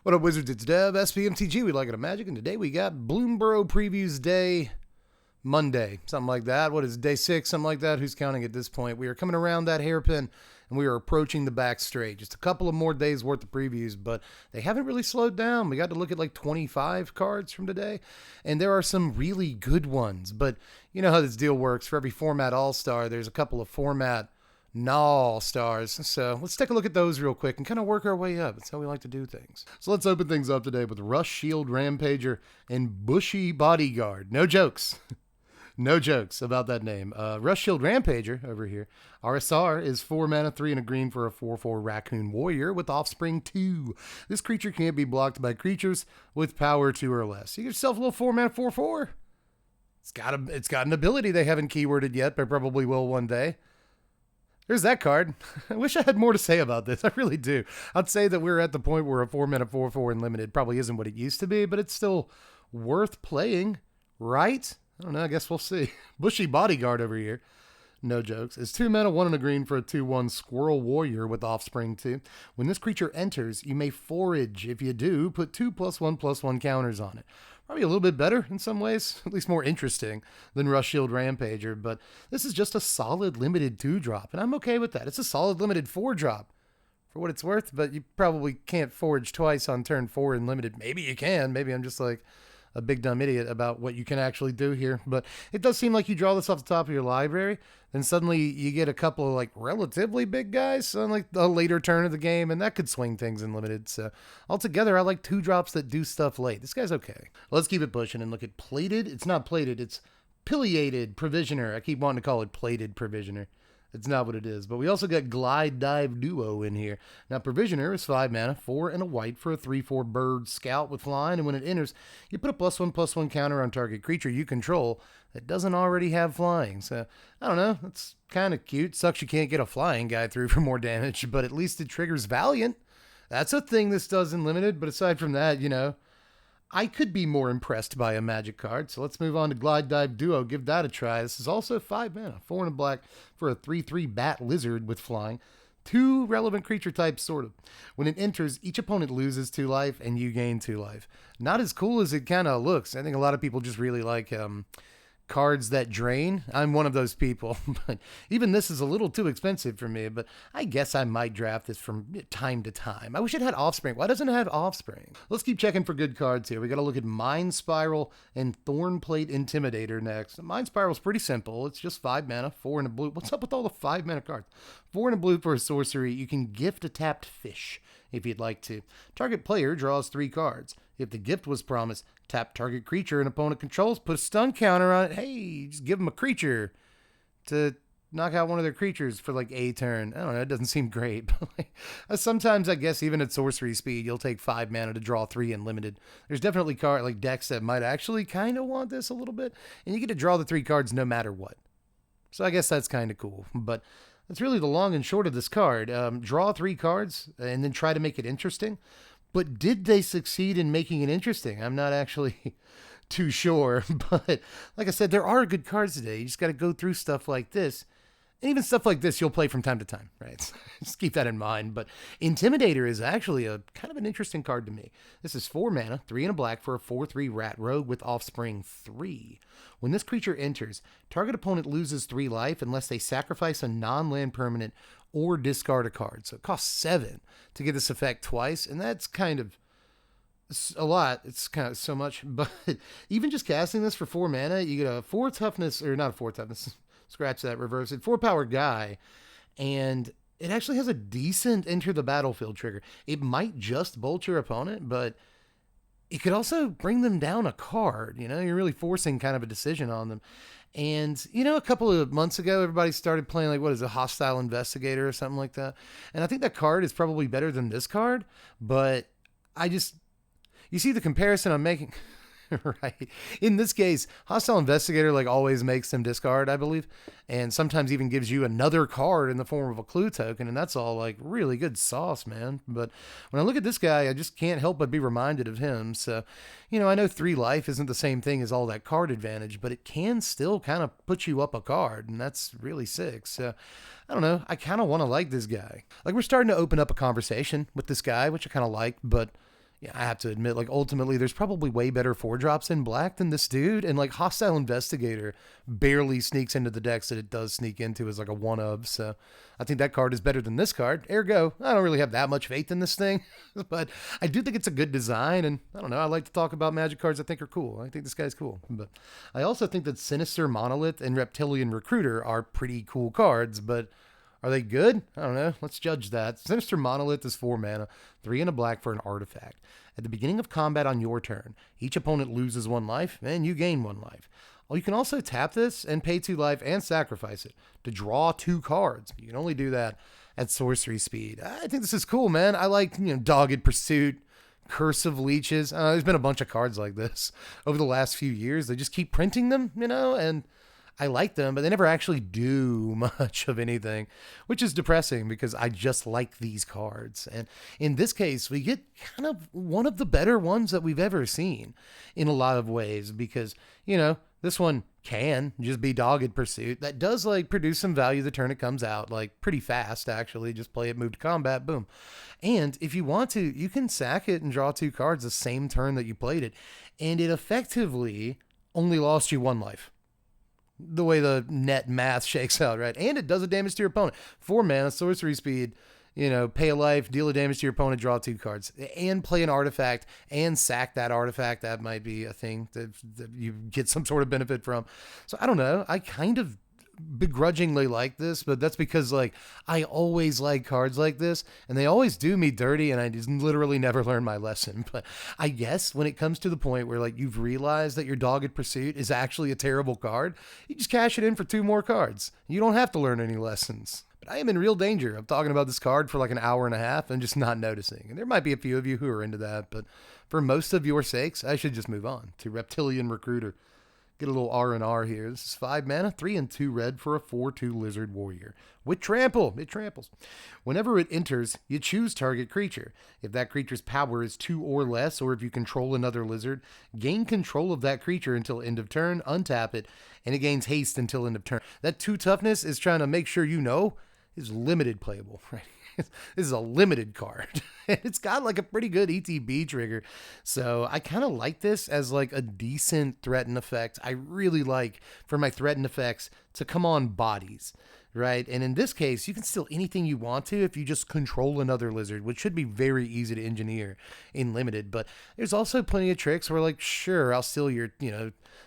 What up, Wizards? It's Dev, SPMTG. We like it a magic, and today we got Bloomburrow Previews Day Monday, something like that. What is it, day 6, something like that? Who's counting at this point? We are coming around that hairpin, and we are approaching the back straight. Just a couple of more days worth of previews, but they haven't really slowed down. We got to look at like 25 cards from today, and there are some really good ones. But you know how this deal works. For every format all-star, there's a couple of format all-stars. So let's take a look at those real quick and kind of work our way up. That's how we like to do things. So let's open things up today with Rush Shield Rampager and Bushy Bodyguard. No jokes. No jokes about that name. Rush Shield Rampager over here. RSR is 4 mana, 3 and a green for a 4/4 Raccoon Warrior with Offspring 2. This creature can't be blocked by creatures with power 2 or less. You get yourself a little 4 mana 4/4. It's got an ability they haven't keyworded yet, but probably will one day. There's that card. I wish I had more to say about this. I really do. I'd say that we're at the point where a 4 mana 4/4 in limited probably isn't what it used to be, but it's still worth playing, right? I don't know. I guess we'll see. Bushy Bodyguard over here. No jokes. It's 2 mana, 1 and a green for a 2/1 Squirrel Warrior with Offspring 2. When this creature enters, you may forage. If you do, put 2+1/+1 counters on it. Probably a little bit better in some ways, at least more interesting than Rush Shield Rampager, but this is just a solid limited 2-drop, and I'm okay with that. It's a solid limited 4-drop for what it's worth, but you probably can't forage twice on turn 4 in limited. Maybe you can. Maybe I'm just like a big dumb idiot about what you can actually do here, but it does seem like you draw this off the top of your library, then suddenly you get a couple of like relatively big guys on like the later turn of the game, and that could swing things in limited. So altogether, I like 2-drops that do stuff late. This guy's okay. Let's keep it pushing and look at Plated. It's not Plated, it's Pileated Provisioner. I keep wanting to call it Plated Provisioner. It's not what it is. But we also got Glide Dive Duo in here. Now, Provisioner is 5 mana, 4 and a white for a 3/4 bird scout with flying. And when it enters, you put a +1/+1 counter on target creature you control that doesn't already have flying. So, I don't know. That's kind of cute. Sucks you can't get a flying guy through for more damage, but at least it triggers Valiant. That's a thing this does in limited. But aside from that, you know, I could be more impressed by a Magic card, so let's move on to Glide Dive Duo. Give that a try. This is also 5 mana, 4 and a black for a 3/3 Bat Lizard with flying. 2 relevant creature types, sort of. When it enters, each opponent loses 2 life, and you gain 2 life. Not as cool as it kind of looks. I think a lot of people just really like cards that drain. I'm one of those people, but even this is a little too expensive for me, but I guess I might draft this from time to time. I wish it had Offspring. Why doesn't it have Offspring? Let's keep checking for good cards here. We got to look at Mind Spiral and Thornplate Intimidator next. Mind Spiral's pretty simple. It's just 5 mana, 4 and a blue. What's up with all the 5 mana cards? 4 and a blue for a sorcery. You can gift a tapped fish if you'd like to. Target player draws 3 cards. If the gift was promised, tap target creature an opponent controls, put a stun counter on it. Hey, just give them a creature to knock out one of their creatures for like a turn. I don't know, it doesn't seem great. But like, sometimes I guess even at sorcery speed, you'll take 5 mana to draw 3 in limited. There's definitely like decks that might actually kind of want this a little bit, and you get to draw the 3 cards no matter what. So I guess that's kind of cool, but that's really the long and short of this card. Draw 3 cards and then try to make it interesting. But did they succeed in making it interesting? I'm not actually too sure. But like I said, there are good cards today. You just got to go through stuff like this. And even stuff like this, you'll play from time to time, right? Just keep that in mind. But Intimidator is actually a kind of an interesting card to me. This is 4 mana, 3 and a black for a 4/3 Rat Rogue with Offspring 3. When this creature enters, target opponent loses 3 life unless they sacrifice a non-land permanent or discard a card. So it costs 7 to get this effect twice, and that's kind of a lot. It's kind of so much. But even just casting this for 4 mana, you get a 4 toughness, or not a 4 toughness, scratch that, reverse it, 4 power guy, and it actually has a decent enter the battlefield trigger. It might just bolt your opponent, but it could also bring them down a card. You know, you're really forcing kind of a decision on them. And, you know, a couple of months ago, everybody started playing like, what is a Hostile Investigator or something like that. And I think that card is probably better than this card, but you see the comparison I'm making. Right. In this case, Hostile Investigator like always makes them discard, I believe, and sometimes even gives you another card in the form of a clue token, and that's all like really good sauce, man. But when I look at this guy, I just can't help but be reminded of him. So, you know, I know 3 life isn't the same thing as all that card advantage, but it can still kind of put you up a card, and that's really sick. So, I don't know, I kind of want to like this guy. Like, we're starting to open up a conversation with this guy, which I kind of like, but yeah, I have to admit, like, ultimately, there's probably way better 4-drops in black than this dude. And, like, Hostile Investigator barely sneaks into the decks that it does sneak into as, like, a one-of. So I think that card is better than this card. Ergo, I don't really have that much faith in this thing. But I do think it's a good design. And, I don't know, I like to talk about Magic cards I think are cool. I think this guy's cool. But I also think that Sinister Monolith and Reptilian Recruiter are pretty cool cards. But are they good? I don't know. Let's judge that. Sinister Monolith is 4 mana, 3 and a black for an artifact. At the beginning of combat on your turn, each opponent loses 1 life, and you gain 1 life. Well, you can also tap this and pay 2 life and sacrifice it to draw 2 cards. You can only do that at sorcery speed. I think this is cool, man. I like, Dogged Pursuit, Curse of Leeches. There's been a bunch of cards like this over the last few years. They just keep printing them, and I like them, but they never actually do much of anything, which is depressing because I just like these cards. And in this case, we get kind of one of the better ones that we've ever seen in a lot of ways because, this one can just be Dogged Pursuit. That does produce some value the turn it comes out, pretty fast actually. Just play it, move to combat, boom. And if you want to, you can sack it and draw 2 cards the same turn that you played it. And it effectively only lost you 1 life. The way the net math shakes out, right? And it does a damage to your opponent. 4 mana, sorcery speed, pay a life, deal a damage to your opponent, draw 2 cards, and play an artifact and sack that artifact. That might be a thing that you get some sort of benefit from. So I don't know. I kind of begrudgingly like this, but that's because I always like cards like this and they always do me dirty and I just literally never learn my lesson. But I guess when it comes to the point where you've realized that your Dogged Pursuit is actually a terrible card, you just cash it in for 2 more cards. You don't have to learn any lessons. But I am in real danger of talking about this card for an hour and a half and just not noticing. And there might be a few of you who are into that, but for most of your sakes, I should just move on to Reptilian Recruiter. Get a little R&R here. This is 5 mana, 3 and 2 red for a 4/2 lizard warrior. With trample, it tramples. Whenever it enters, you choose target creature. If that creature's power is 2 or less, or if you control another lizard, gain control of that creature until end of turn, untap it, and it gains haste until end of turn. That 2 toughness is trying to make sure is limited playable, right? This is a limited card. It's got a pretty good ETB trigger. So I kind of like this as a decent threaten effect. I really like for my threaten effects to come on bodies, right? And in this case, you can steal anything you want to if you just control another lizard, which should be very easy to engineer in limited. But there's also plenty of tricks where sure, I'll steal your,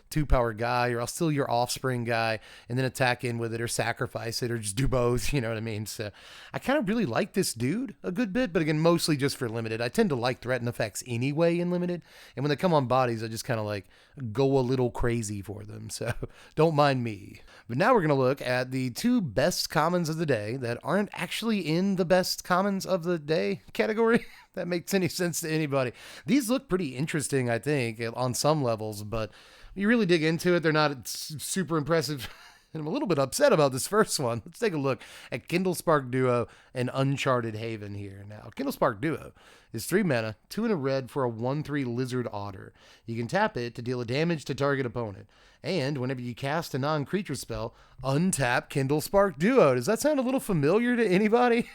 2-power guy, or I'll steal your offspring guy and then attack in with it or sacrifice it or just do both, you know what I mean? So I kind of really like this dude a good bit, but again, mostly just for limited. I tend to like threaten effects anyway in limited, and when they come on bodies, I just kind of go a little crazy for them, so don't mind me. But now we're going to look at the 2 best commons of the day that aren't actually in the best commons of the day category. That makes any sense to anybody. These look pretty interesting, I think, on some levels, but you really dig into it, they're not super impressive. And I'm a little bit upset about this first one. Let's take a look at Kindlespark Duo and Uncharted Haven here. Now, Kindlespark Duo is 3 mana, 2 and a red for a 1/3 lizard otter. You can tap it to deal a damage to target opponent. And whenever you cast a non-creature spell, untap Kindlespark Duo. Does that sound a little familiar to anybody?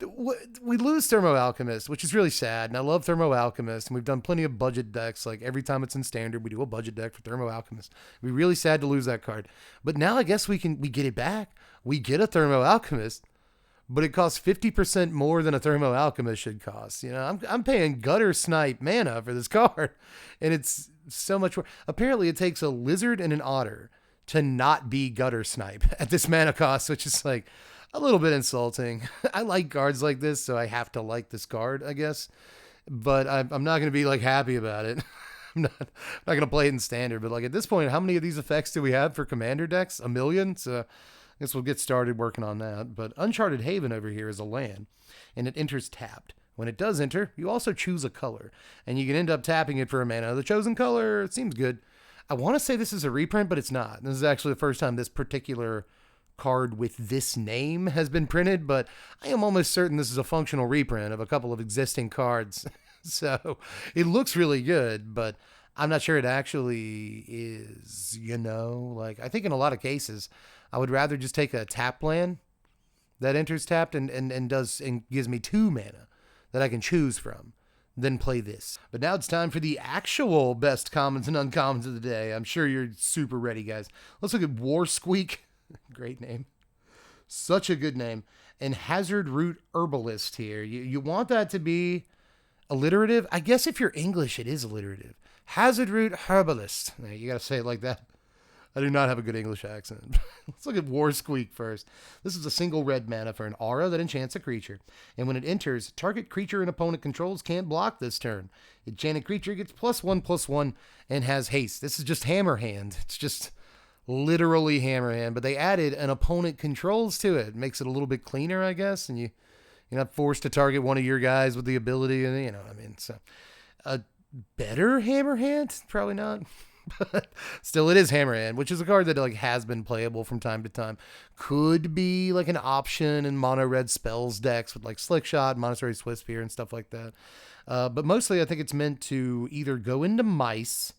We lose Thermo Alchemist, which is really sad, and I love Thermo Alchemist, and we've done plenty of budget decks. Every time it's in Standard, we do a budget deck for Thermo Alchemist. It'd be really sad to lose that card. But now I guess we get it back. We get a Thermo Alchemist, but it costs 50% more than a Thermo Alchemist should cost. I'm paying gutter snipe mana for this card, and it's so much more. Apparently, it takes a lizard and an otter to not be gutter snipe at this mana cost, which is a little bit insulting. I like cards like this, so I have to like this card, I guess. But I'm not going to be happy about it. I'm not going to play it in Standard. But at this point, how many of these effects do we have for Commander decks? 1 million? So I guess we'll get started working on that. But Uncharted Haven over here is a land, and it enters tapped. When it does enter, you also choose a color, and you can end up tapping it for a mana. The chosen color, it seems good. I want to say this is a reprint, but it's not. This is actually the first time this particular card with this name has been printed, but I am almost certain this is a functional reprint of a couple of existing cards. So it looks really good, but I'm not sure it actually is, I think in a lot of cases, I would rather just take a tap land that enters tapped and gives me 2 mana that I can choose from then play this. But now it's time for the actual best commons and uncommons of the day. I'm sure you're super ready, guys. Let's look at War Squeak. Great name. Such a good name. And Hazard Root Herbalist here. You want that to be alliterative? I guess if you're English, it is alliterative. Hazard Root Herbalist. Now, you got to say it like that. I do not have a good English accent. Let's look at War Squeak first. This is a single red mana for an aura that enchants a creature. And when it enters, target creature an opponent controls can't block this turn. Enchanted creature gets +1/+1 and has haste. This is just Hammer Hand. It's just literally Hammer Hand. But they added an opponent controls to it. Makes it a little bit cleaner, I guess. And you're not forced to target one of your guys with the ability. And you know what I mean? So a better Hammer Hand? Probably not. But still, it is Hammer Hand, which is a card that like has been playable from time to time. Could be like an option in mono red spells decks with like Slick Shot, Monastery Swiftspear, and stuff like that. But mostly, I think it's meant to either go into mice,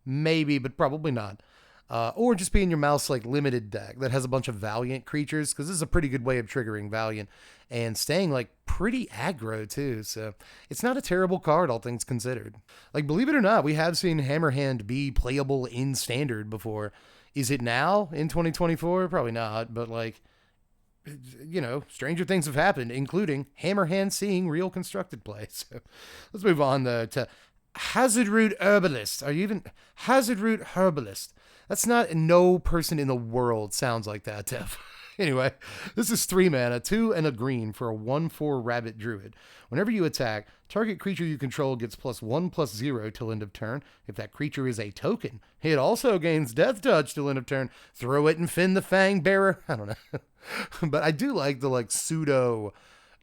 maybe, but probably not, or just be in your mouse like limited deck that has a bunch of Valiant creatures, because this is a pretty good way of triggering Valiant and staying like pretty aggro too. So it's not a terrible card, all things considered. Like, believe it or not, we have seen Hammer Hand be playable in Standard before. Is it now in 2024? Probably not, but like, you know, stranger things have happened, including Hammer Hand seeing real constructed play. So let's move on to Hazard Root Herbalist. Are you even Hazard Root Herbalist? That's not, no person in the world sounds like that, Tev. Anyway, this is 3 mana, 2 and a green for a 1/4 Rabbit Druid. Whenever you attack, target creature you control gets +1/+0 till end of turn. If that creature is a token, it also gains Death Touch till end of turn. Throw it and Finn the Fang Bearer. I don't know. But I do like the like pseudo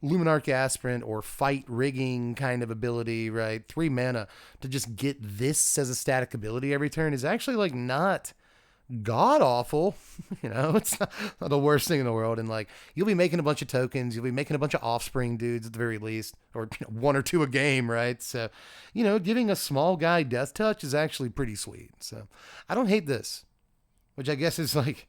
Luminarch Aspirant or Fight Rigging kind of ability, right? 3 mana to just get this as a static ability every turn is actually like not god awful. You know, it's not the worst thing in the world. And like, you'll be making a bunch of tokens, you'll be making a bunch of offspring dudes at the very least, or 1 or 2 a game, right? So, you know, giving a small guy Death Touch is actually pretty sweet. So I don't hate this, which I guess is like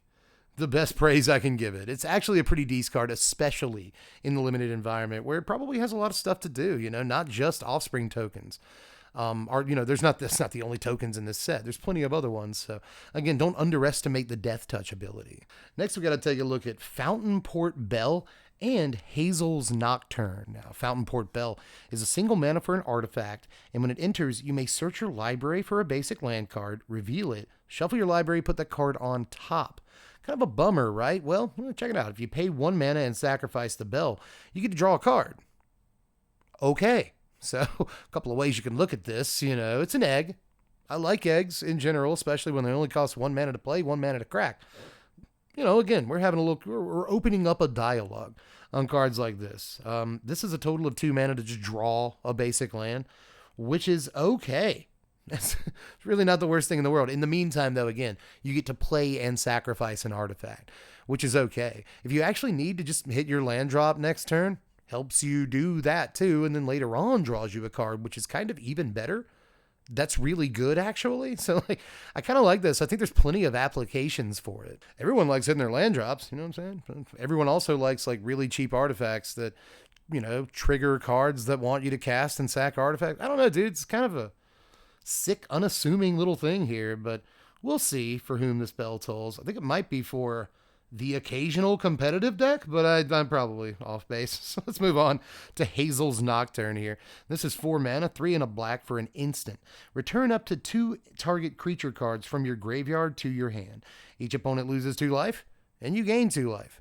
the best praise I can give it. It's actually a pretty decent card, especially in the limited environment where it probably has a lot of stuff to do, you know, not just offspring tokens. That's not the only tokens in this set. There's plenty of other ones. So again, don't underestimate the Death Touch ability. Next, we got to take a look at Fountainport Bell and Hazel's Nocturne. Now, Fountainport Bell is a single mana for an artifact, and when it enters, you may search your library for a basic land card, reveal it, shuffle your library, put that card on top. Kind of a bummer, right? Well, check it out. If you pay 1 mana and sacrifice the bell, you get to draw a card. Okay. So a couple of ways you can look at this. You know, it's an egg. I like eggs in general, especially when they only cost 1 mana to play, 1 mana to crack. You know, again, we're having a look. We're opening up a dialogue on cards like this. This is a total of 2 mana to just draw a basic land, which is okay. It's really not the worst thing in the world. In the meantime, though, again, you get to play and sacrifice an artifact, which is okay. If you actually need to just hit your land drop next turn, helps you do that too, and then later on draws you a card, which is kind of even better. That's really good, actually. So like, I kind of like this. I think there's plenty of applications for it. Everyone likes hitting their land drops, you know what I'm saying? Everyone also likes like really cheap artifacts that, you know, trigger cards that want you to cast and sack artifacts. I don't know, dude. It's kind of a sick, unassuming little thing here, but we'll see for whom the spell tolls. I think it might be for the occasional competitive deck, but I'm probably off base. So let's move on to Hazel's Nocturne here. This is 4 mana, 3 and a black for an instant. Return up to 2 target creature cards from your graveyard to your hand. Each opponent loses 2 life, and you gain 2 life.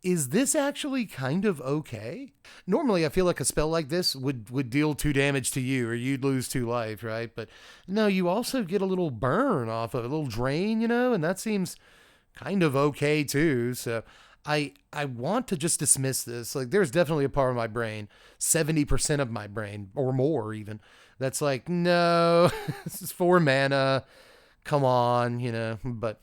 Is this actually kind of okay? Normally, I feel like a spell like this would deal 2 damage to you, or you'd lose 2 life, right? But no, you also get a little burn off of it, a little drain, you know, and that seems kind of okay too. So I want to just dismiss this. Like, there's definitely a part of my brain, 70% of my brain or more even, that's like, no, this is 4 mana. Come on, you know. But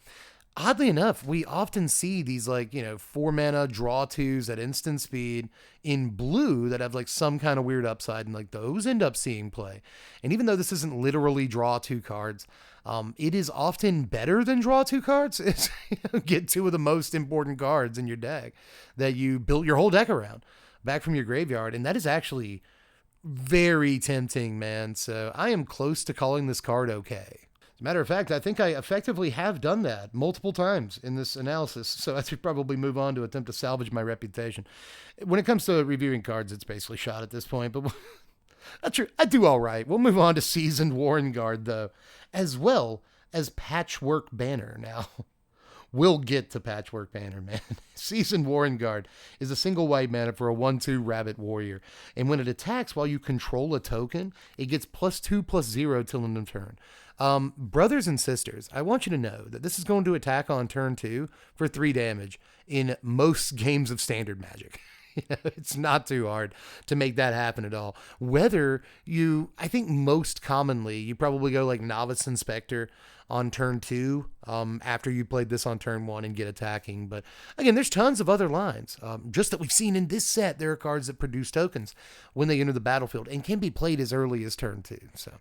oddly enough, we often see these like, you know, 4 mana draw 2s at instant speed in blue that have like some kind of weird upside, and like those end up seeing play. And even though this isn't literally draw 2 cards, it is often better than draw 2 cards. It's, get 2 of the most important cards in your deck that you built your whole deck around back from your graveyard. And that is actually very tempting, man. So I am close to calling this card okay. As a matter of fact, I think I effectively have done that multiple times in this analysis, so I should probably move on to attempt to salvage my reputation. When it comes to reviewing cards, it's basically shot at this point, but that's true. I do all right. We'll move on to Seasoned Waren Guard, though, as well as Patchwork Banner now. We'll get to Patchwork Banner, man. Seasoned Waren Guard is a single white mana for a 1/2 Rabbit Warrior. And when it attacks while you control a token, it gets +2/+0 till end of turn. Brothers and sisters, I want you to know that this is going to attack on turn 2 for 3 damage in most games of Standard Magic. It's not too hard to make that happen at all. Whether you, I think most commonly, you probably go like Novice Inspector on turn 2 after you played this on turn 1 and get attacking. But again, there's tons of other lines. Just that we've seen in this set, there are cards that produce tokens when they enter the battlefield and can be played as early as turn 2. So,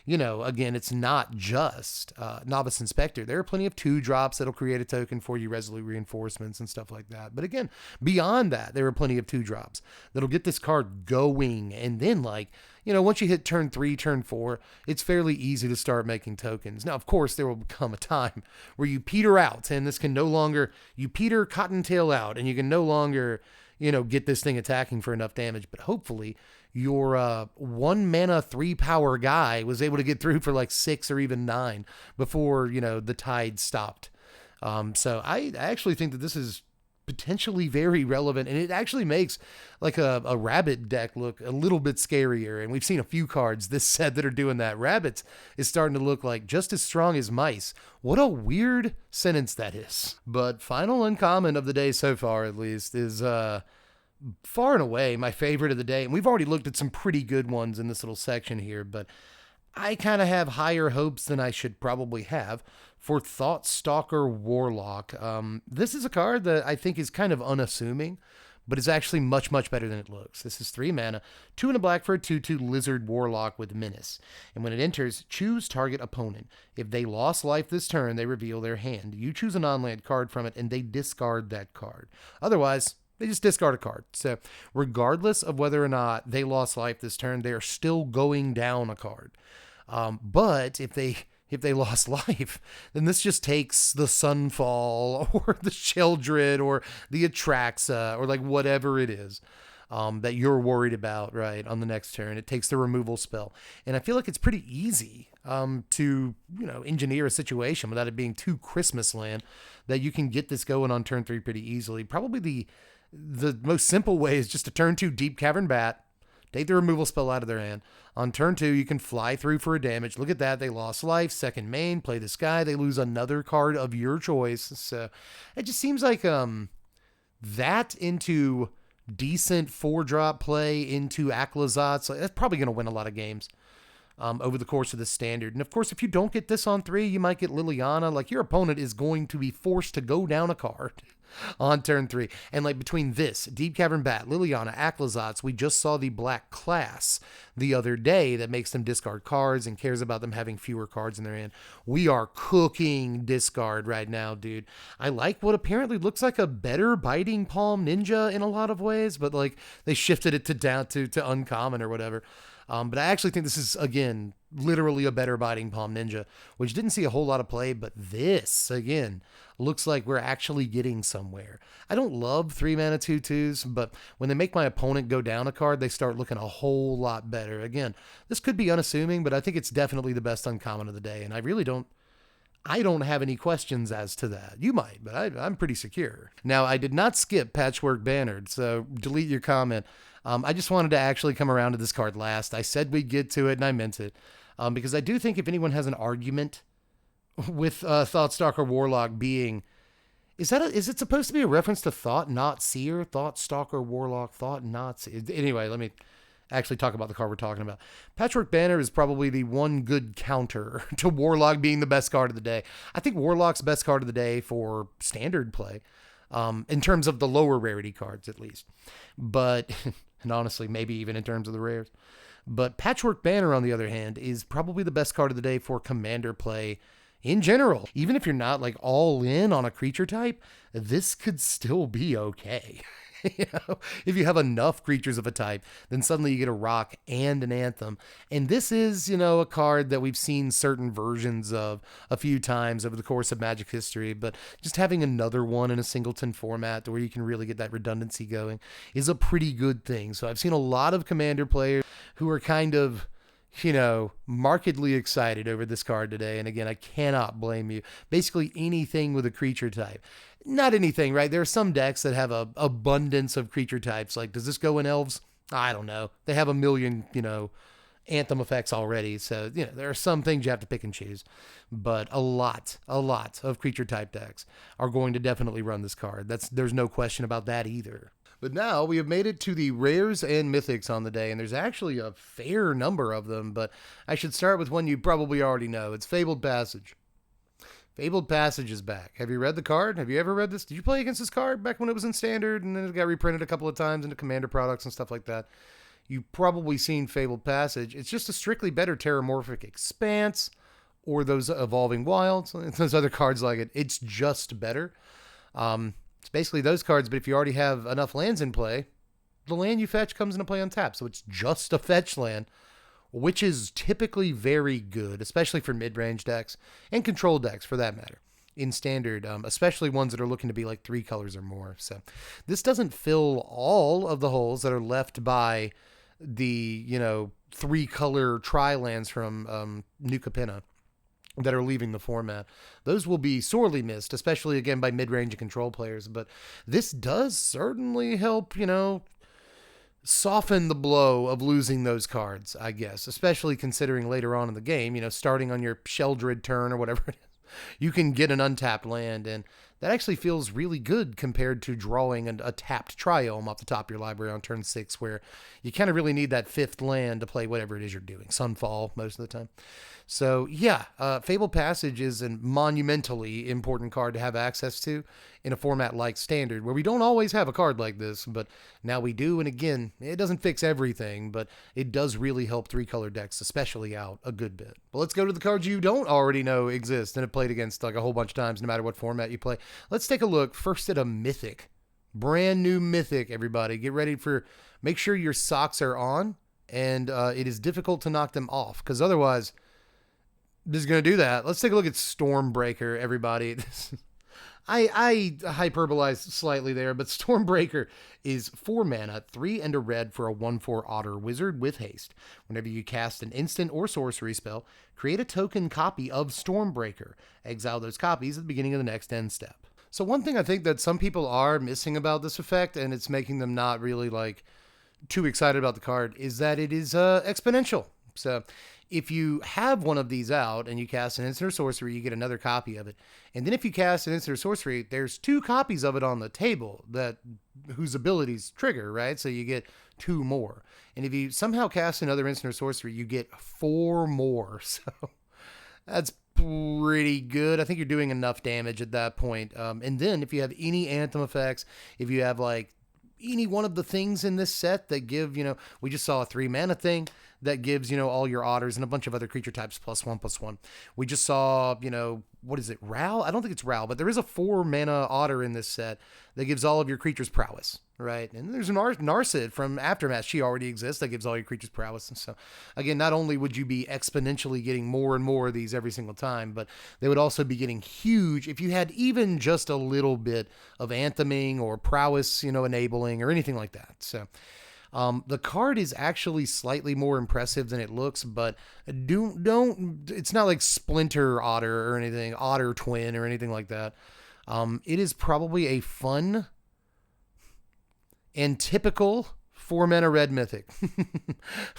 you know, again, it's not just Novice Inspector. There are plenty of 2-drops that'll create a token for you, Resolute Reinforcements and stuff like that. But again, beyond that, there are plenty of 2-drops that'll get this card going. And then, like, you know, once you hit turn 3, turn 4, it's fairly easy to start making tokens. Now, of course, there will become a time where you peter out, and this can no longer, you peter Cottontail out, and you can no longer, you know, get this thing attacking for enough damage. But hopefully, your 1 mana 3 power guy was able to get through for like 6 or even 9 before, you know, the tide stopped. So I actually think that this is potentially very relevant, and it actually makes like a rabbit deck look a little bit scarier. And we've seen a few cards this set that are doing that. Rabbits is starting to look like just as strong as mice. What a weird sentence that is. But final uncommon of the day so far, at least, is far and away my favorite of the day. And we've already looked at some pretty good ones in this little section here, but I kind of have higher hopes than I should probably have for Thoughtstalker Warlock. This is a card that I think is kind of unassuming, but is actually much, much better than it looks. This is 3 mana, 2 and a black for a 2/2 Lizard Warlock with Menace. And when it enters, choose target opponent. If they lost life this turn, they reveal their hand. You choose a non-land card from it, and they discard that card. Otherwise, they just discard a card. So regardless of whether or not they lost life this turn, they are still going down a card. But if they lost life, then this just takes the Sunfall or the Sheldred or the Atraxa or like whatever it is that you're worried about, right, on the next turn. It takes the removal spell. And I feel like it's pretty easy to, you know, engineer a situation without it being too Christmas land, that you can get this going on turn 3 pretty easily. Probably the most simple way is just to turn 2 Deep Cavern Bat, take the removal spell out of their hand. On turn 2, you can fly through for a damage. Look at that. They lost life. Second main, play this guy. They lose another card of your choice. So it just seems like that into decent 4-drop play into Aclazotz. So that's probably going to win a lot of games over the course of the standard. And of course, if you don't get this on 3, you might get Liliana. Like, your opponent is going to be forced to go down a card on turn 3. And like between this, Deep Cavern Bat, Liliana, Aclazotz, we just saw the black class the other day that makes them discard cards and cares about them having fewer cards in their hand. We are cooking discard right now, dude. I like what apparently looks like a better Biting Palm Ninja in a lot of ways, but like they shifted it to down to uncommon or whatever. But I actually think this is, again, literally a better Biting Palm Ninja, which didn't see a whole lot of play, but this, again, looks like we're actually getting somewhere. I don't love 3 mana 2/2s, but when they make my opponent go down a card, they start looking a whole lot better. Again, this could be unassuming, but I think it's definitely the best uncommon of the day, and I don't have any questions as to that. You might, but I'm pretty secure. Now, I did not skip Patchwork Banner, so delete your comment. I just wanted to actually come around to this card last. I said we'd get to it, and I meant it. Because I do think if anyone has an argument with Thoughtstalker Warlock being... Is it supposed to be a reference to Thought Not Seer? Thoughtstalker Warlock, Thought Not Seer. Anyway, let me actually talk about the card we're talking about. Patchwork Banner is probably the one good counter to Warlock being the best card of the day. I think Warlock's best card of the day for standard play, in terms of the lower rarity cards at least. But, and honestly, maybe even in terms of the rares. But Patchwork Banner, on the other hand, is probably the best card of the day for commander play in general. Even if you're not like all in on a creature type, this could still be okay. If you have enough creatures of a type, then suddenly you get a rock and an anthem. And this is, a card that we've seen certain versions of a few times over the course of Magic history, but just having another one in a singleton format where you can really get that redundancy going is a pretty good thing. So I've seen a lot of Commander players who are kind of, markedly excited over this card today. And again, I cannot blame you. Basically anything with a creature type. Not anything, right? There are some decks that have a abundance of creature types. Like, does this go in elves? I don't know. They have a million, anthem effects already. So, there are some things you have to pick and choose. But a lot of creature type decks are going to definitely run this card. There's no question about that either. But now we have made it to the rares and mythics on the day, and there's actually a fair number of them, but I should start with one you probably already know. It's Fable Passage. Fable Passage is back. Have you read the card? Have you ever read this? Did you play against this card back when it was in Standard, and then it got reprinted a couple of times into Commander products and stuff like that? You've probably seen Fable Passage. It's just a strictly better Terramorphic Expanse, or those Evolving Wilds, those other cards like it. It's just better. It's basically those cards, but if you already have enough lands in play, the land you fetch comes into play untapped. So it's just a fetch land, which is typically very good, especially for mid-range decks and control decks for that matter. In Standard, especially ones that are looking to be like 3 colors or more. So this doesn't fill all of the holes that are left by the, 3-color tri-lands from New Capenna that are leaving the format. Those will be sorely missed, especially again by mid-range and control players. But this does certainly help, soften the blow of losing those cards, I guess, especially considering later on in the game, starting on your Sheldred turn or whatever it is, you can get an untapped land, and that actually feels really good compared to drawing a tapped Triome off the top of your library on turn 6, where you kind of really need that 5th land to play whatever it is you're doing. Sunfall most of the time. So yeah, Fable Passage is a monumentally important card to have access to in a format like Standard, where we don't always have a card like this, but now we do. And again, it doesn't fix everything, but it does really help 3-color decks, especially out a good bit. But let's go to the cards you don't already know exist and have played against like a whole bunch of times, no matter what format you play. Let's take a look first at a Mythic. Brand new Mythic, everybody. Get ready make sure your socks are on, and it is difficult to knock them off, because otherwise, this is going to do that. Let's take a look at Stormbreaker, everybody. I hyperbolized slightly there, but Stormbreaker is 4 mana, 3 and a red for a 1/4 Otter wizard with haste. Whenever you cast an instant or sorcery spell, create a token copy of Stormbreaker. Exile those copies at the beginning of the next end step. So one thing I think that some people are missing about this effect, and it's making them not really too excited about the card, is that it is exponential. So if you have one of these out and you cast an instant or sorcery, you get another copy of it. And then if you cast an instant or sorcery, there's 2 copies of it on the table whose abilities trigger, right? So you get 2 more. And if you somehow cast another instant or sorcery, you get 4 more. So that's pretty good. I think you're doing enough damage at that point. And then if you have any anthem effects, if you have any one of the things in this set that give, we just saw a 3 mana thing that gives, all your otters and a bunch of other creature types +1/+1. We just saw, what is it, Ral? I don't think it's Ral, but there is a 4 mana otter in this set that gives all of your creatures prowess, right? And there's an Narcid from Aftermath. She already exists. That gives all your creatures prowess. And so, again, not only would you be exponentially getting more and more of these every single time, but they would also be getting huge if you had even just a little bit of antheming or prowess, enabling or anything like that. So the card is actually slightly more impressive than it looks, but it's not like Splinter Otter or anything, Otter Twin or anything like that. It is probably a fun and typical 4 mana red mythic.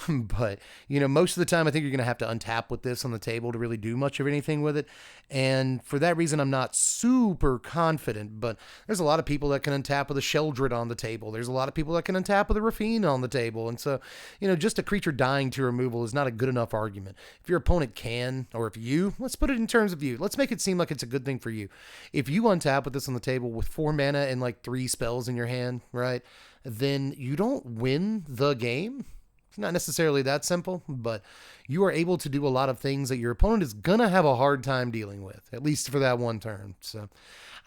But, most of the time I think you're going to have to untap with this on the table to really do much of anything with it. And for that reason, I'm not super confident, but there's a lot of people that can untap with a Sheldred on the table. There's a lot of people that can untap with a Rafine on the table. And so, just a creature dying to removal is not a good enough argument. If your opponent can, or let's put it in terms of you. Let's make it seem like it's a good thing for you. If you untap with this on the table with 4 mana and 3 spells in your hand, right? Then you don't win the game, It's not necessarily that simple, but you are able to do a lot of things that your opponent is going to have a hard time dealing with, at least for that one turn. So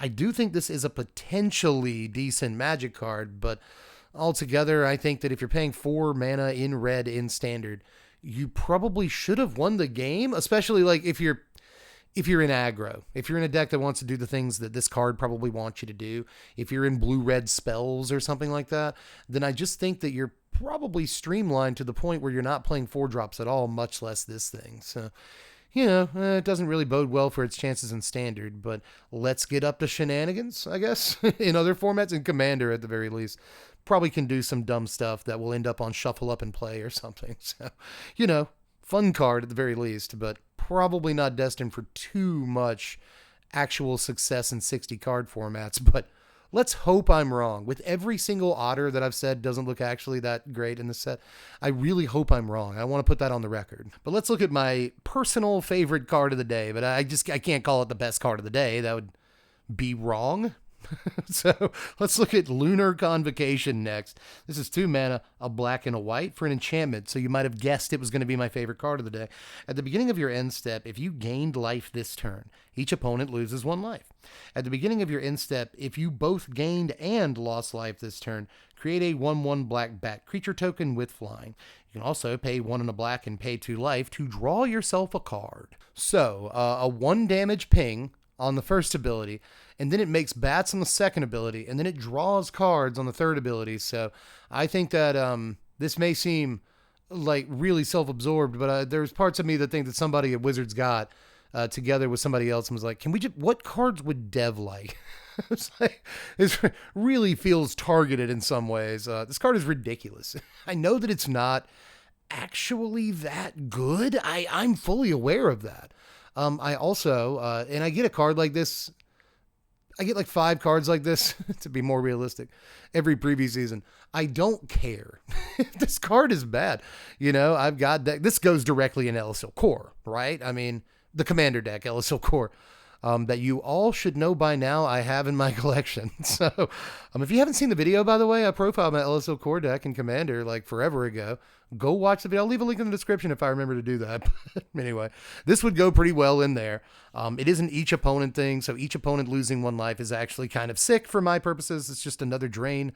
I do think this is a potentially decent Magic card, but altogether, I think that if you're paying 4 mana in red in Standard, you probably should have won the game, especially like if you're in aggro, if you're in a deck that wants to do the things that this card probably wants you to do, if you're in blue-red spells or something like that, then I just think that you're probably streamlined to the point where you're not playing 4-drops at all, much less this thing. So, it doesn't really bode well for its chances in Standard, but let's get up to shenanigans, I guess, in other formats, in Commander at the very least. Probably can do some dumb stuff that will end up on Shuffle Up and Play or something. So, fun card at the very least, but probably not destined for too much actual success in 60 card formats. But let's hope I'm wrong. With every single Otter that I've said doesn't look actually that great in the set, I really hope I'm wrong. I want to put that on the record. But let's look at my personal favorite card of the day. But I can't call it the best card of the day. That would be wrong. So let's look at Lunar Convocation next. This is 2 mana, a black and a white for an enchantment. So you might have guessed it was going to be my favorite card of the day. At the beginning of your end step, if you gained life this turn, each opponent loses 1 life. At the beginning of your end step, if you both gained and lost life this turn, create a 1/1 black bat creature token with flying. You can also pay 1 and a black and pay 2 life to draw yourself a card. So a 1 damage ping on the first ability, and then it makes bats on the second ability, and then it draws cards on the third ability. So I think that this may seem like really self-absorbed, but there's parts of me that think that somebody at Wizards got together with somebody else and was like, what cards would Dev like? It's like, it really feels targeted in some ways. This card is ridiculous. I know that it's not actually that good. I'm fully aware of that. I also, and I get a card like this, I get like 5 cards like this, to be more realistic, every preview season. I don't care if this card is bad. I've got that. This goes directly in Il-Kor, right? I mean, the Commander deck, Il-Kor, that you all should know by now I have in my collection. So if you haven't seen the video, by the way, I profiled my Il-Kor deck in Commander like forever ago. Go watch the video. I'll leave a link in the description if I remember to do that. But anyway, this would go pretty well in there. It is an each opponent thing, so each opponent losing 1 life is actually kind of sick for my purposes. It's just another drain,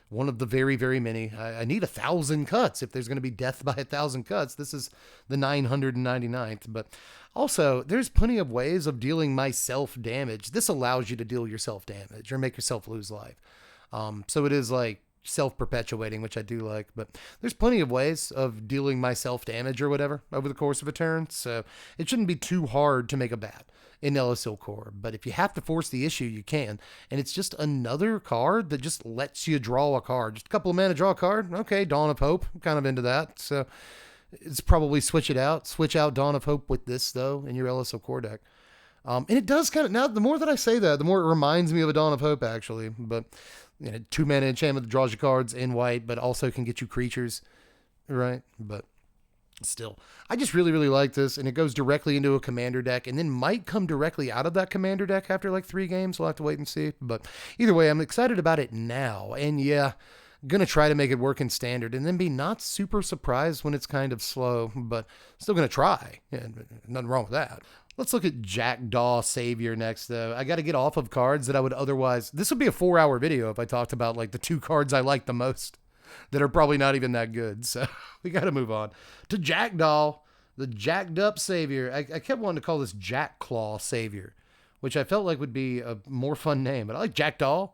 one of the very, very many. I need 1,000 cuts. If there's going to be death by 1,000 cuts, this is the 999th. But also, there's plenty of ways of dealing myself damage. This allows you to deal yourself damage or make yourself lose life. So it is like self-perpetuating, which I do like, but there's plenty of ways of dealing myself damage or whatever over the course of a turn, so it shouldn't be too hard to make a bat in Il-Kor. But if you have to force the issue, you can, and it's just another card that just lets you draw a card. Just a couple of mana, draw a card. Okay, Dawn of Hope, I'm kind of into that, so it's probably switch out Dawn of Hope with this, though, in your Il-Kor deck. And it does kind of, now the more that I say that, the more it reminds me of a Dawn of Hope, actually. But 2 mana enchantment that draws you cards in white, but also can get you creatures, right? But still, I just really, really like this, and it goes directly into a Commander deck, and then might come directly out of that Commander deck after like 3 games. We'll have to wait and see. But either way, I'm excited about it now, and yeah, gonna try to make it work in Standard, and then be not super surprised when it's kind of slow, but still gonna try. Yeah, nothing wrong with that. Let's look at Jackdaw Savior next, though. I got to get off of cards that I would otherwise... This would be a 4-hour video if I talked about like the 2 cards I like the most that are probably not even that good. So we got to move on to Jackdaw, the jacked up Savior. I kept wanting to call this Jackclaw Savior, which I felt like would be a more fun name. But I like Jackdaw.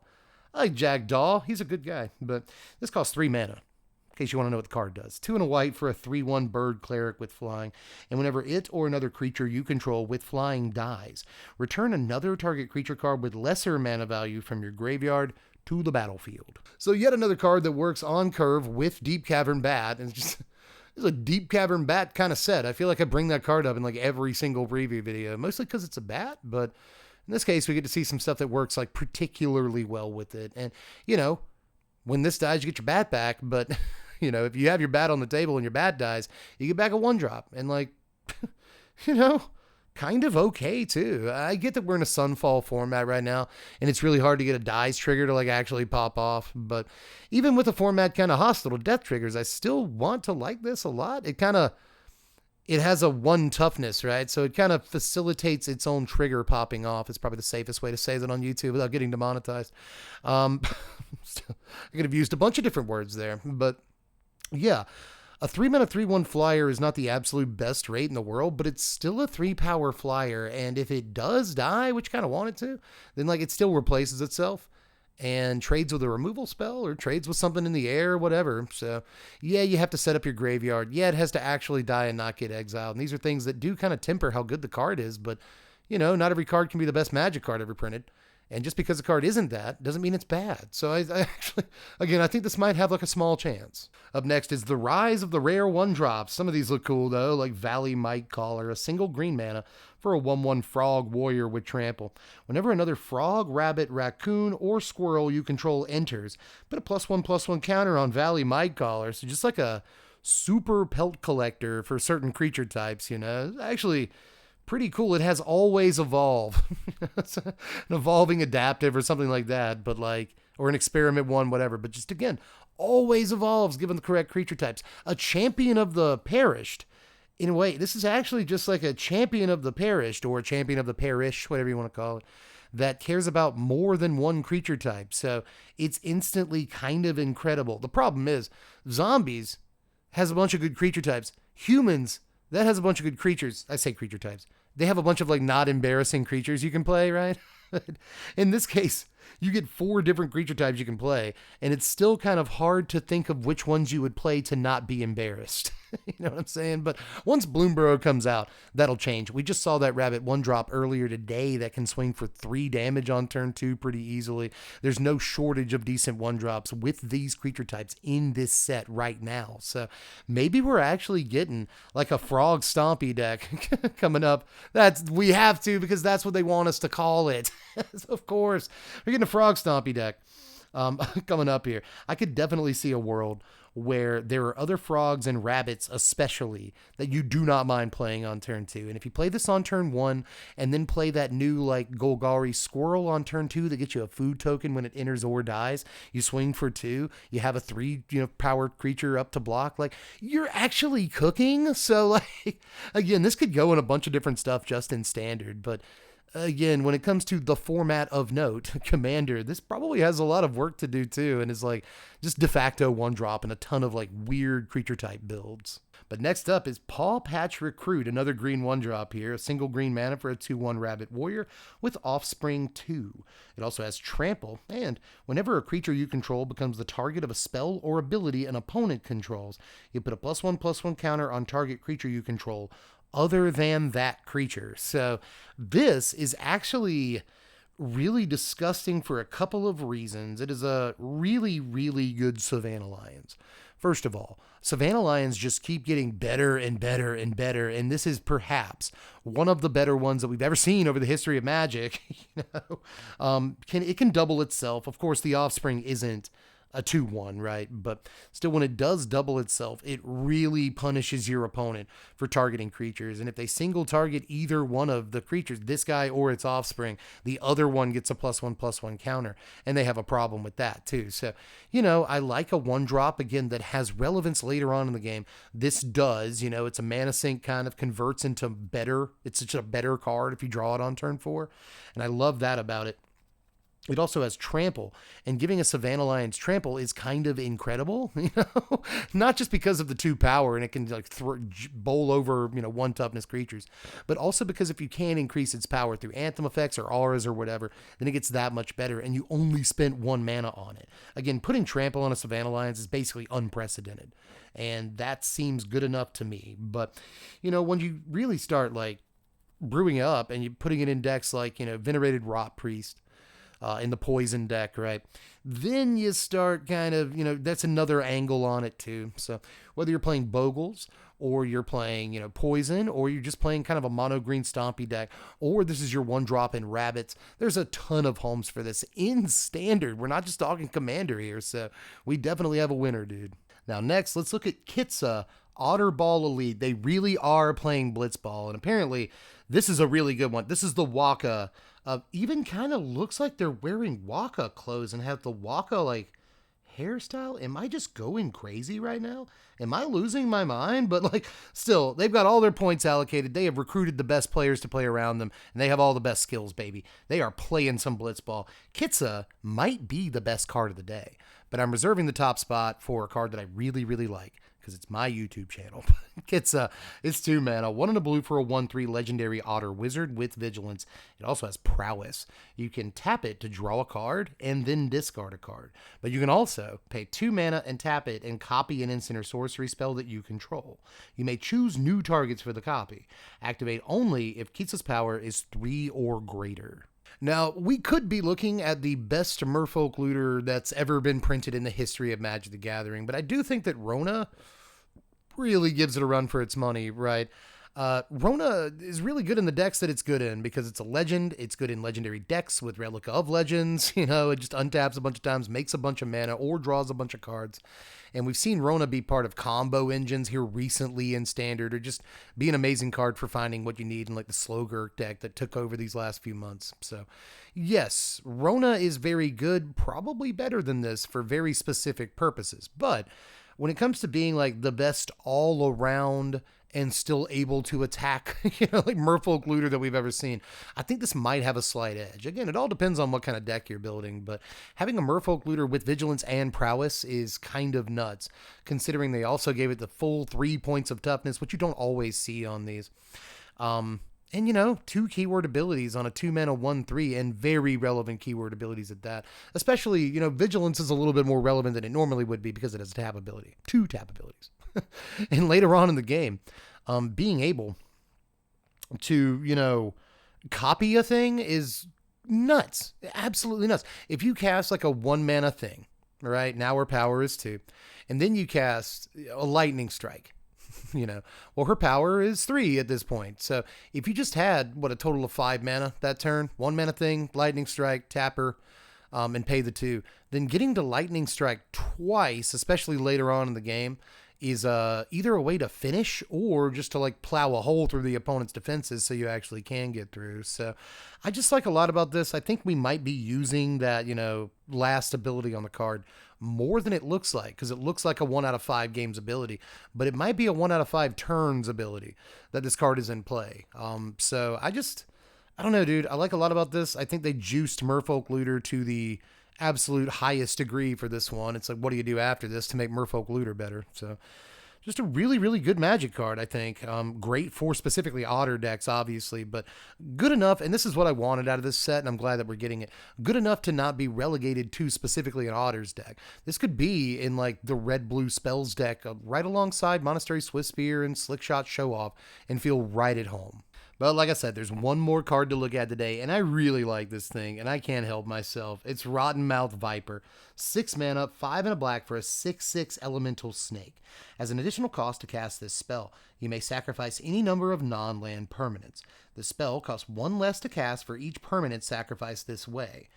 I like Jackdaw. He's a good guy. But this costs 3 mana. In case you want to know what the card does. 2 and a white for a 3/1 bird cleric with flying. And whenever it or another creature you control with flying dies, return another target creature card with lesser mana value from your graveyard to the battlefield. So yet another card that works on curve with Deep Cavern Bat. And it's a Deep Cavern Bat kind of set. I feel like I bring that card up in like every single preview video, mostly because it's a bat, but in this case, we get to see some stuff that works like particularly well with it. And, when this dies, you get your bat back, but... if you have your bat on the table and your bat dies, you get back a 1-drop. And kind of okay too. I get that we're in a Sunfall format right now, and it's really hard to get a dice trigger to like actually pop off. But even with a format kind of hostile to death triggers, I still want to like this a lot. It has a 1 toughness, right? So it kind of facilitates its own trigger popping off. It's probably the safest way to say that on YouTube without getting demonetized. I could have used a bunch of different words there, but yeah. A 3-mana 3/1 flyer is not the absolute best rate in the world, but it's still a 3-power flyer. And if it does die, which kind of want it to, then like it still replaces itself and trades with a removal spell or trades with something in the air, whatever. So yeah, you have to set up your graveyard. Yeah, it has to actually die and not get exiled. And these are things that do kind of temper how good the card is, but not every card can be the best Magic card ever printed. And just because the card isn't that doesn't mean it's bad. So I actually, again, I think this might have like a small chance. Up next is the rise of the rare 1-drops. Some of these look cool though, like Valley Might Caller, a single green mana for a 1/1 frog warrior with trample. Whenever another frog, rabbit, raccoon, or squirrel you control enters, put a +1/+1 counter on Valley Might Caller. So just like a super pelt collector for certain creature types, Actually, pretty cool. It has always evolve. It's an evolving adaptive or something like that, but or an experiment 1, whatever. But just again, always evolves given the correct creature types. A champion of the perished. In a way, this is actually just like a champion of the perished or a champion of the parish, whatever you want to call it, that cares about more than one creature type. So it's instantly kind of incredible. The problem is zombies has a bunch of good creature types. Humans, that has a bunch of good creatures. I say creature types. They have a bunch of not embarrassing creatures you can play, right? In this case, you get 4 different creature types you can play, and it's still kind of hard to think of which ones you would play to not be embarrassed. You know what I'm saying? But once Bloomburrow comes out, that'll change. We just saw that rabbit 1-drop earlier today that can swing for 3 damage on turn 2 pretty easily. There's no shortage of decent 1-drops with these creature types in this set right now. So maybe we're actually getting like a frog stompy deck coming up. We have to, because that's what they want us to call it. So of course, we're getting a frog stompy deck coming up here. I could definitely see a world where there are other frogs and rabbits especially that you do not mind playing on turn 2. And if you play this on turn 1 and then play that new Golgari squirrel on turn 2 that gets you a food token when it enters or dies, you swing for 2, you have a 3 power creature up to block, you're actually cooking. So again, this could go in a bunch of different stuff just in standard, but again, when it comes to the format of note, Commander, this probably has a lot of work to do too, and is just de facto 1-drop and a ton of weird creature type builds. But next up is Paw Patch Recruit, another green 1-drop here, a single green mana for a 2/1 rabbit warrior with Offspring 2. It also has Trample, and whenever a creature you control becomes the target of a spell or ability an opponent controls, you put a +1/+1 counter on target creature you control other than that creature. So this is actually really disgusting for a couple of reasons. It is a really, really good Savannah Lions. First of all, Savannah Lions just keep getting better and better and better, and this is perhaps one of the better ones that we've ever seen over the history of Magic. It can double itself. Of course, the Offspring isn't a 2/1, right? But still, when it does double itself, it really punishes your opponent for targeting creatures. And if they single target either one of the creatures, this guy or its offspring, the other one gets a +1/+1 counter, and they have a problem with that too. So, I like a 1-drop, again, that has relevance later on in the game. This does, it's a mana sink, kind of converts into better. It's such a better card if you draw it on turn 4. And I love that about it. It also has Trample, and giving a Savannah Lions Trample is kind of incredible, not just because of the 2 power and it can bowl over, 1 toughness creatures, but also because if you can increase its power through Anthem effects or auras or whatever, then it gets that much better, and you only spent 1 mana on it. Again, putting Trample on a Savannah Lions is basically unprecedented, and that seems good enough to me. But, when you really start brewing it up and you're putting it in decks like, Venerated Rot Priest, in the poison deck, right? Then you start kind of, that's another angle on it too. So whether you're playing Bogles or you're playing, poison, or you're just playing kind of a mono green stompy deck, or this is your 1-drop in rabbits, there's a ton of homes for this in standard. We're not just talking Commander here. So we definitely have a winner, dude. Now next, let's look at Kitah, Otter Ball Elite. They really are playing Blitzball, and apparently this is a really good one. This is the Waka. Even kind of looks like they're wearing Waka clothes and have the Waka, like, hairstyle. Am I just going crazy right now? Am I losing my mind? But like, still, they've got all their points allocated. They have recruited the best players to play around them, and they have all the best skills, baby. They are playing some Blitzball. Kitah might be the best card of the day, but I'm reserving the top spot for a card that I really, really like, because it's my YouTube channel. Kitah, it's 2 mana, 1 and a blue for a 1/3 legendary Otter wizard with vigilance. It also has prowess. You can tap it to draw a card and then discard a card. But you can also pay 2 mana and tap it and copy an instant or sorcery spell that you control. You may choose new targets for the copy. Activate only if Kitah's power is 3 or greater. Now, we could be looking at the best merfolk looter that's ever been printed in the history of Magic the Gathering, but I do think that Rona really gives it a run for its money, right? Rona is really good in the decks that it's good in because it's a legend. It's good in legendary decks with Relica of Legends. You know, it just untaps a bunch of times, makes a bunch of mana, or draws a bunch of cards. And we've seen Rona be part of combo engines here recently in Standard, or just be an amazing card for finding what you need in like the Slogurk deck that took over these last few months. So yes, Rona is very good, probably better than this for very specific purposes. But when it comes to being like the best all around and still able to attack, like merfolk looter that we've ever seen, I think this might have a slight edge. Again, it all depends on what kind of deck you're building, but having a merfolk looter with vigilance and prowess is kind of nuts, considering they also gave it the full 3 points of toughness, which you don't always see on these. And, 2 keyword abilities on a 2 mana 1/3, and very relevant keyword abilities at that. Especially, vigilance is a little bit more relevant than it normally would be because it has a tap ability. 2 tap abilities. And later on in the game, being able to, copy a thing is nuts. Absolutely nuts. If you cast like a 1 mana thing, right? Now her power is 2. And then you cast a lightning strike. Well, her power is 3 at this point. So if you just had a total of 5 mana that turn, 1 mana thing, lightning strike, tap her, and pay the 2, then getting to lightning strike twice, especially later on in the game, is either a way to finish or just to like plow a hole through the opponent's defenses so you actually can get through. So I just like a lot about this. I think we might be using that, last ability on the card more than it looks like, because it looks like a 1 out of 5 games ability, but it might be a 1 out of 5 turns ability that this card is in play. So I don't know, dude. I like a lot about this. I think they juiced Merfolk Looter to the absolute highest degree for this one. It's like, what do you do after this to make Merfolk Looter better? So just a really, really good Magic card, I think. Great for specifically Otter decks, obviously, but good enough, and this is what I wanted out of this set, and I'm glad that we're getting it, good enough to not be relegated to specifically an Otter's deck. This could be in like the red-blue spells deck right alongside Monastery Swiftspear and Slickshot Show Off and feel right at home. But like I said, there's one more card to look at today, and I really like this thing, and I can't help myself. It's Rottenmouth Viper. 6 mana, 5 and a black for a 6/6 elemental snake. As an additional cost to cast this spell, you may sacrifice any number of non-land permanents. The spell costs 1 less to cast for each permanent sacrificed this way.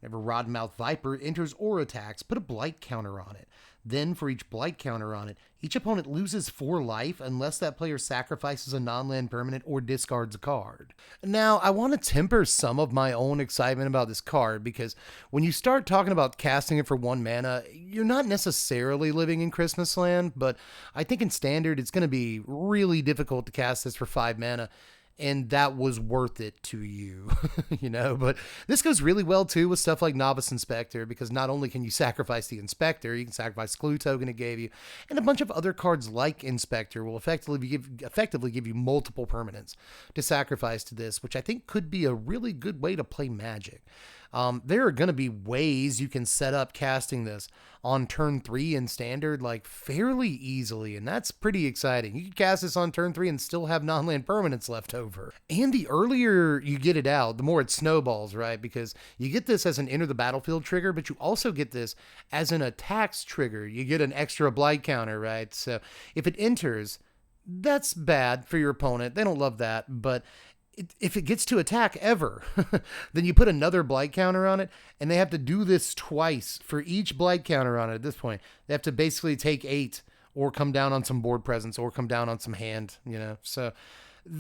Whenever Rottenmouth Viper enters or attacks, put a blight counter on it. Then, for each blight counter on it, each opponent loses 4 life unless that player sacrifices a non-land permanent or discards a card. Now, I want to temper some of my own excitement about this card, because when you start talking about casting it for 1 mana, you're not necessarily living in Christmas land, but I think in Standard it's going to be really difficult to cast this for 5 mana. And that was worth it to you, but this goes really well too with stuff like Novice Inspector, because not only can you sacrifice the Inspector, you can sacrifice Clue Token it gave you, and a bunch of other cards like Inspector will effectively give you multiple permanents to sacrifice to this, which I think could be a really good way to play Magic. There are going to be ways you can set up casting this on turn 3 in Standard like fairly easily, and that's pretty exciting. You can cast this on turn 3 and still have non-land permanents left over. And the earlier you get it out, the more it snowballs, right? Because you get this as an enter the battlefield trigger, but you also get this as an attacks trigger. You get an extra blight counter, right? So if it enters, that's bad for your opponent. They don't love that, but if it gets to attack ever, then you put another blight counter on it, and they have to do this twice for each blight counter on it at this point. They have to basically take 8 or come down on some board presence, or come down on some hand, So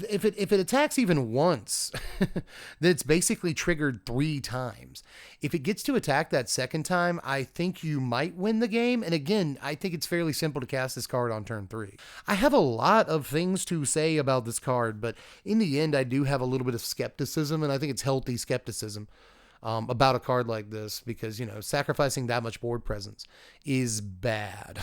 if it attacks even once, then it's basically triggered 3 times. If it gets to attack that second time, I think you might win the game. And again, I think it's fairly simple to cast this card on turn 3. I have a lot of things to say about this card, but in the end, I do have a little bit of skepticism, and I think it's healthy skepticism about a card like this, because, sacrificing that much board presence is bad.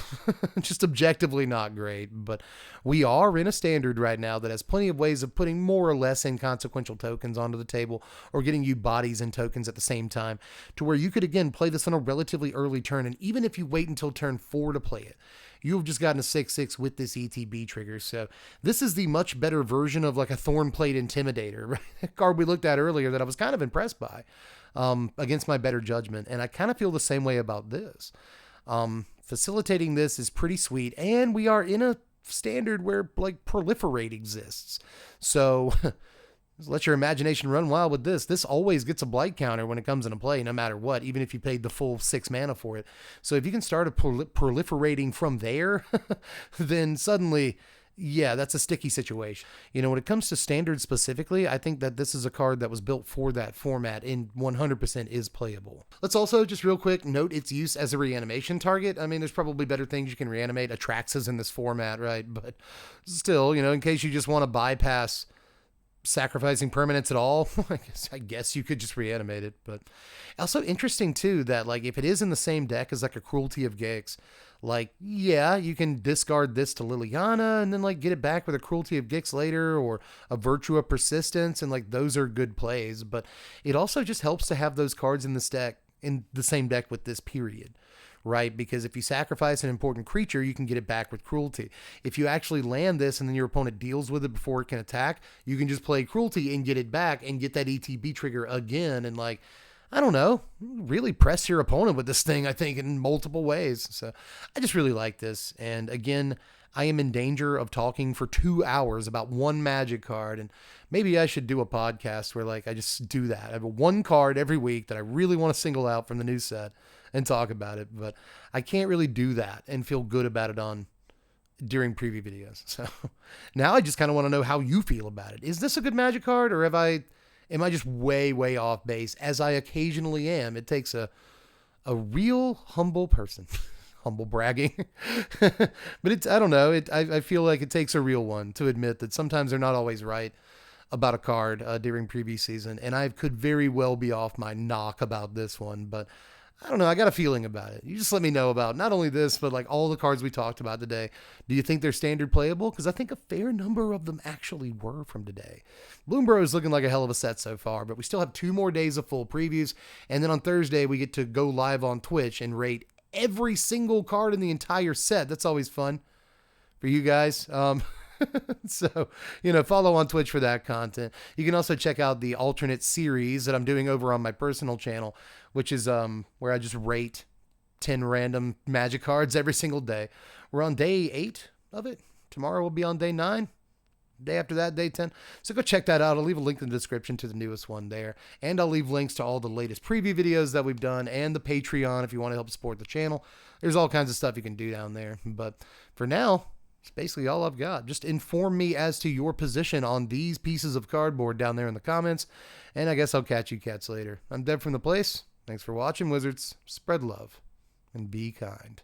Just objectively not great. But we are in a standard right now that has plenty of ways of putting more or less inconsequential tokens onto the table, or getting you bodies and tokens at the same time, to where you could, again, play this on a relatively early turn. And even if you wait until turn 4 to play it, you've just gotten a 6/6 with this ETB trigger. So this is the much better version of like a Thornplate Intimidator, right? A card we looked at earlier that I was kind of impressed by, against my better judgment. And I kind of feel the same way about this. Facilitating this is pretty sweet. And we are in a standard where like Proliferate exists. So let your imagination run wild with this. This always gets a blight counter when it comes into play, no matter what, even if you paid the full 6 mana for it. So if you can start proliferating from there, then suddenly, yeah, that's a sticky situation. When it comes to standard specifically, I think that this is a card that was built for that format and 100% is playable. Let's also just real quick note its use as a reanimation target. I mean, there's probably better things you can reanimate. Atraxas in this format, right? But still, in case you just want to bypass sacrificing permanents at all, I guess you could just reanimate it. But also interesting too that like if it is in the same deck as like a Cruelty of Gix, like, yeah, you can discard this to Liliana and then like get it back with a Cruelty of Gix later, or a Virtue of Persistence, and like those are good plays. But it also just helps to have those cards in this deck, in the same deck with this, period. Right? Because if you sacrifice an important creature, you can get it back with Cruelty. If you actually land this and then your opponent deals with it before it can attack, you can just play Cruelty and get it back and get that ETB trigger again. And like, I don't know, really press your opponent with this thing, I think, in multiple ways. So I just really like this. And again, I am in danger of talking for 2 hours about one Magic card. And maybe I should do a podcast where like I just do that. I have one card every week that I really want to single out from the new set and talk about it, but I can't really do that and feel good about it during preview videos. So now I just kind of want to know how you feel about it. Is this a good Magic card, or am I just way off base, as I occasionally am? It takes a real humble person. Humble bragging. But I don't know. I feel like it takes a real one to admit that sometimes they're not always right about a card during preview season. And I could very well be off my knock about this one, but I don't know. I got a feeling about it. You just let me know about not only this, but like all the cards we talked about today. Do you think they're standard playable? Because I think a fair number of them actually were from today. Bloomburrow is looking like a hell of a set so far, but we still have 2 more days of full previews. And then on Thursday, we get to go live on Twitch and rate every single card in the entire set. That's always fun for you guys. So, follow on Twitch for that content. You can also check out the alternate series that I'm doing over on my personal channel, which is where I just rate 10 random Magic cards every single day. We're on day 8 of it. Tomorrow we'll be on day 9. Day after that, day 10. So go check that out. I'll leave a link in the description to the newest one there. And I'll leave links to all the latest preview videos that we've done, and the Patreon if you want to help support the channel. There's all kinds of stuff you can do down there. But for now, it's basically all I've got. Just inform me as to your position on these pieces of cardboard down there in the comments. And I guess I'll catch you cats later. I'm Deb from The Place. Thanks for watching, Wizards. Spread love and be kind.